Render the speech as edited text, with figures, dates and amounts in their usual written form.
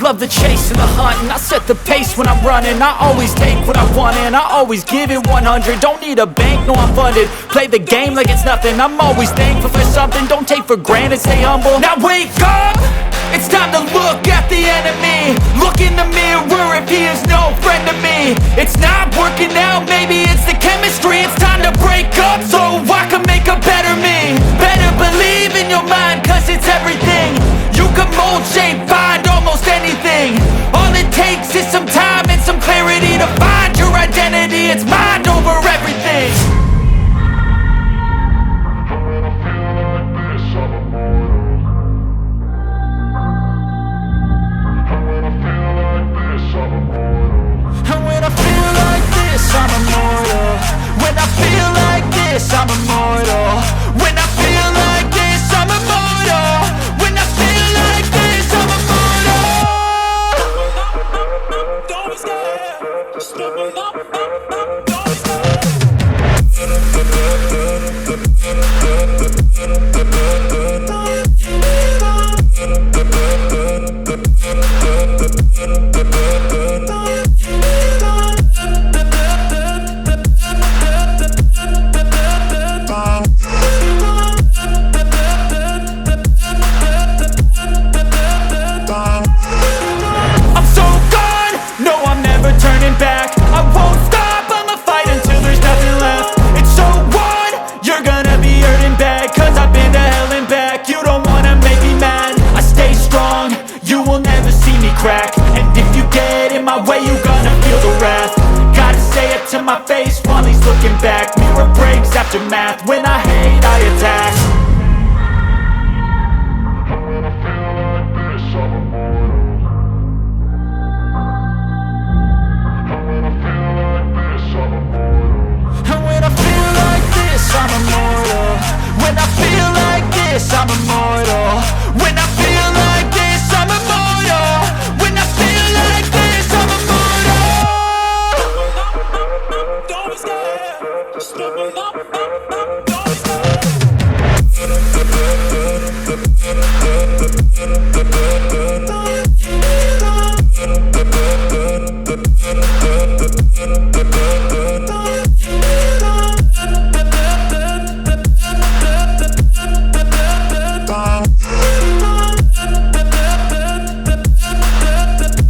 love the chase and the hunt, and I set the pace when I'm running. I always take what I want and I always give it 100. Don't need a bank, no I'm funded. Play the game like it's nothing. I'm always thankful for something. Don't take for granted, stay humble. Now wake up! It's time to look at the enemy. Look in the mirror if he is no friend to me. It's not working out, maybe it's the chemistry. It's time to break up so I can make a better me. Better believe in your mind, cause it's everything. You can mold, shape, find almost anything. All it takes is some time and some clarity to find your identity. It's mind over everything. I'm immortal. When I feel like this, I'm immortal. When I feel like this, I'm immortal. When I feel like this, I'm immortal. Don't be scared. Just level up, don't be scared. And if you get in my way, you gonna feel the wrath. Gotta say it to my face while he's looking back. Mirror breaks after math. When I hate, I attack.